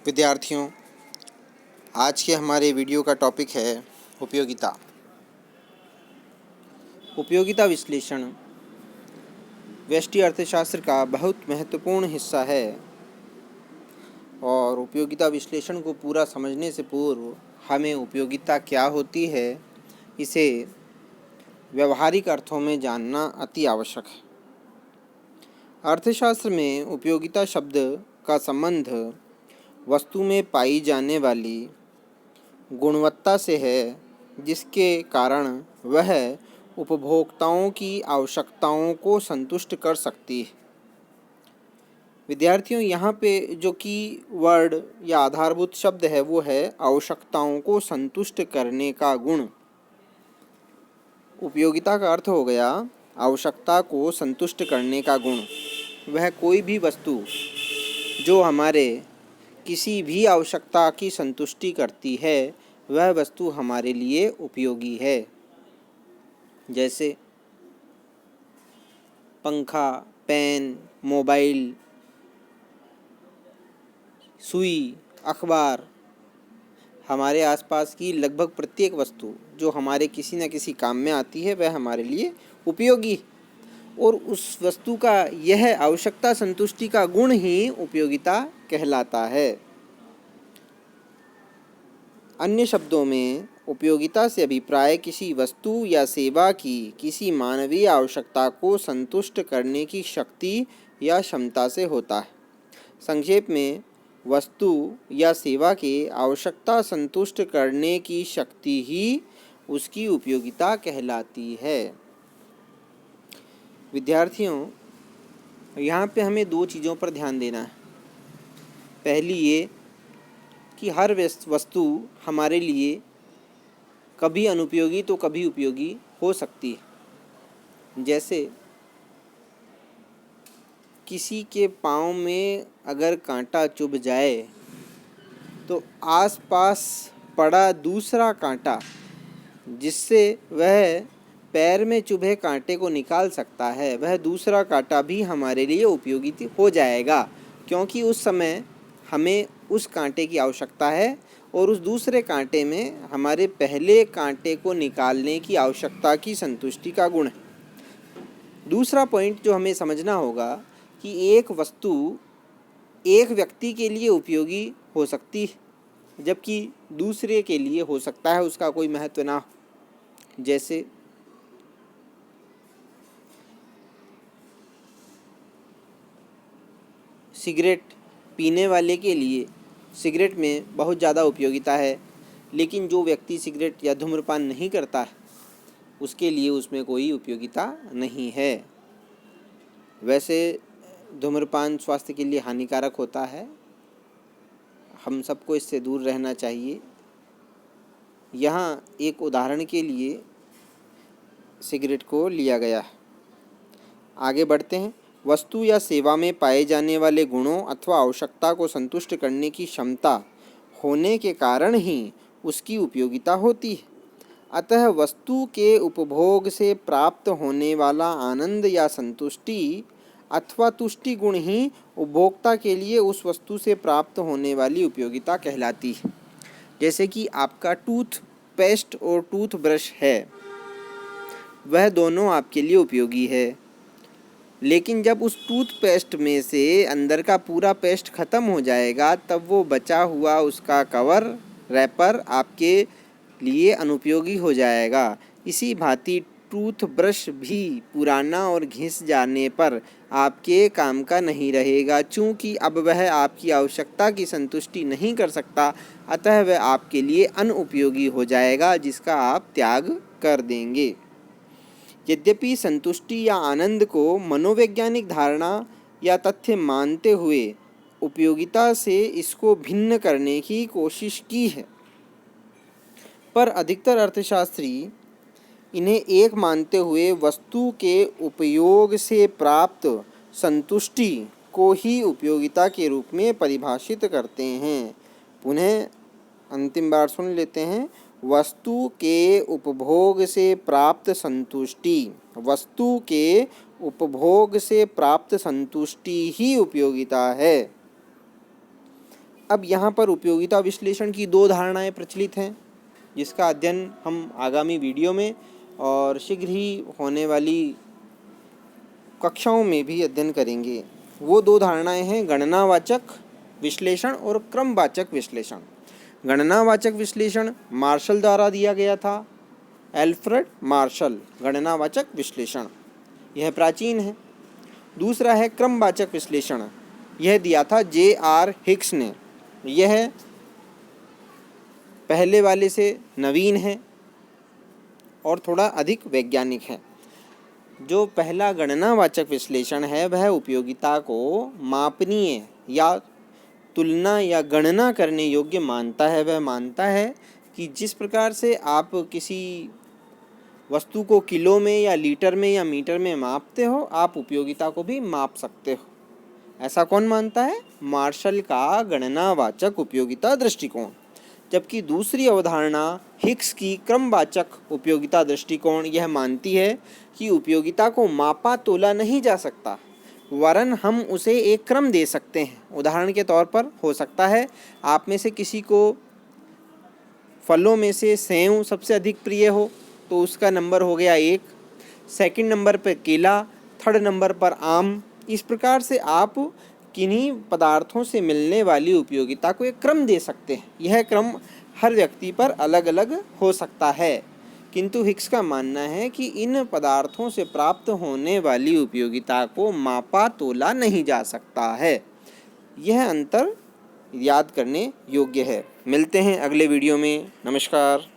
विद्यार्थियों, आज के हमारे वीडियो का टॉपिक है उपयोगिता। उपयोगिता विश्लेषण व्यष्टि अर्थशास्त्र का बहुत महत्वपूर्ण हिस्सा है और उपयोगिता विश्लेषण को पूरा समझने से पूर्व हमें उपयोगिता क्या होती है, इसे व्यवहारिक अर्थों में जानना अति आवश्यक है। अर्थशास्त्र में उपयोगिता शब्द का संबंध वस्तु में पाई जाने वाली गुणवत्ता से है, जिसके कारण वह उपभोक्ताओं की आवश्यकताओं को संतुष्ट कर सकती है। विद्यार्थियों, यहाँ पे जो कि वर्ड या आधारभूत शब्द है वो है आवश्यकताओं को संतुष्ट करने का गुण। उपयोगिता का अर्थ हो गया आवश्यकता को संतुष्ट करने का गुण। वह कोई भी वस्तु जो हमारे किसी भी आवश्यकता की संतुष्टि करती है, वह वस्तु हमारे लिए उपयोगी है। जैसे पंखा, पेन, मोबाइल, सुई, अखबार, हमारे आसपास की लगभग प्रत्येक वस्तु जो हमारे किसी न किसी काम में आती है, वह हमारे लिए उपयोगी, और उस वस्तु का यह आवश्यकता संतुष्टि का गुण ही उपयोगिता कहलाता है। अन्य शब्दों में उपयोगिता से अभिप्राय किसी वस्तु या सेवा की किसी मानवीय आवश्यकता को संतुष्ट करने की शक्ति या क्षमता से होता है। संक्षेप में, वस्तु या सेवा के आवश्यकता संतुष्ट करने की शक्ति ही उसकी उपयोगिता कहलाती है। विद्यार्थियों, यहाँ पे हमें दो चीज़ों पर ध्यान देना है। पहली ये कि हर वस्तु हमारे लिए कभी अनुपयोगी तो कभी उपयोगी हो सकती है। जैसे किसी के पाँव में अगर कांटा चुभ जाए तो आसपास पड़ा दूसरा कांटा जिससे वह पैर में चुभे कांटे को निकाल सकता है, वह दूसरा कांटा भी हमारे लिए उपयोगी हो जाएगा, क्योंकि उस समय हमें उस कांटे की आवश्यकता है और उस दूसरे कांटे में हमारे पहले कांटे को निकालने की आवश्यकता की संतुष्टि का गुण है। दूसरा पॉइंट जो हमें समझना होगा कि एक वस्तु एक व्यक्ति के लिए उपयोगी हो सकती है, जबकि दूसरे के लिए हो सकता है उसका कोई महत्व ना हो। जैसे सिगरेट पीने वाले के लिए सिगरेट में बहुत ज़्यादा उपयोगिता है, लेकिन जो व्यक्ति सिगरेट या धूम्रपान नहीं करता है उसके लिए उसमें कोई उपयोगिता नहीं है। वैसे धूम्रपान स्वास्थ्य के लिए हानिकारक होता है, हम सबको इससे दूर रहना चाहिए। यहाँ एक उदाहरण के लिए सिगरेट को लिया गया है। आगे बढ़ते हैं। वस्तु या सेवा में पाए जाने वाले गुणों अथवा आवश्यकता को संतुष्ट करने की क्षमता होने के कारण ही उसकी उपयोगिता होती है। अतः वस्तु के उपभोग से प्राप्त होने वाला आनंद या संतुष्टि अथवा तुष्टि गुण ही उपभोक्ता के लिए उस वस्तु से प्राप्त होने वाली उपयोगिता कहलाती है। जैसे कि आपका टूथपेस्ट और टूथब्रश है, वह दोनों आपके लिए उपयोगी है, लेकिन जब उस टूथपेस्ट में से अंदर का पूरा पेस्ट ख़त्म हो जाएगा, तब वो बचा हुआ उसका कवर रैपर आपके लिए अनुपयोगी हो जाएगा। इसी भांति टूथब्रश भी पुराना और घिस जाने पर आपके काम का नहीं रहेगा, चूँकि अब वह आपकी आवश्यकता की संतुष्टि नहीं कर सकता, अतः वह आपके लिए अनुपयोगी हो जाएगा, जिसका आप त्याग कर देंगे। यद्यपि संतुष्टि या आनंद को मनोवैज्ञानिक धारणा या तथ्य मानते हुए उपयोगिता से इसको भिन्न करने की कोशिश की है, पर अधिकतर अर्थशास्त्री इन्हें एक मानते हुए वस्तु के उपयोग से प्राप्त संतुष्टि को ही उपयोगिता के रूप में परिभाषित करते हैं। पुनः अंतिम बार सुन लेते हैं। वस्तु के उपभोग से प्राप्त संतुष्टि, वस्तु के उपभोग से प्राप्त संतुष्टि ही उपयोगिता है। अब यहाँ पर उपयोगिता विश्लेषण की दो धारणाएं प्रचलित हैं, जिसका अध्ययन हम आगामी वीडियो में और शीघ्र ही होने वाली कक्षाओं में भी अध्ययन करेंगे। वो दो धारणाएं हैं गणनावाचक विश्लेषण और क्रमवाचक विश्लेषण। गणनावाचक विश्लेषण मार्शल द्वारा दिया गया था, एल्फ्रेड मार्शल। गणनावाचक विश्लेषण यह प्राचीन है। दूसरा है क्रमवाचक विश्लेषण, यह दिया था J.R. हिक्स ने। यह पहले वाले से नवीन है और थोड़ा अधिक वैज्ञानिक है। जो पहला गणनावाचक विश्लेषण है वह उपयोगिता को मापनीय या तुलना या गणना करने योग्य मानता है। वह मानता है कि जिस प्रकार से आप किसी वस्तु को किलो में या लीटर में या मीटर में मापते हो, आप उपयोगिता को भी माप सकते हो। ऐसा कौन मानता है? मार्शल का गणनावाचक उपयोगिता दृष्टिकोण। जबकि दूसरी अवधारणा हिक्स की क्रमवाचक उपयोगिता दृष्टिकोण यह मानती है कि उपयोगिता को मापा तोला नहीं जा सकता, वरन हम उसे एक क्रम दे सकते हैं। उदाहरण के तौर पर हो सकता है आप में से किसी को फलों में से सेव सबसे अधिक प्रिय हो, तो उसका नंबर हो गया 1, सेकंड नंबर पर केला, थर्ड नंबर पर आम। इस प्रकार से आप किन्हीं पदार्थों से मिलने वाली उपयोगिता को एक क्रम दे सकते हैं। यह क्रम हर व्यक्ति पर अलग अलग हो सकता है, किंतु हिक्स का मानना है कि इन पदार्थों से प्राप्त होने वाली उपयोगिता को मापा तोला नहीं जा सकता है। यह अंतर याद करने योग्य है। मिलते हैं अगले वीडियो में। नमस्कार।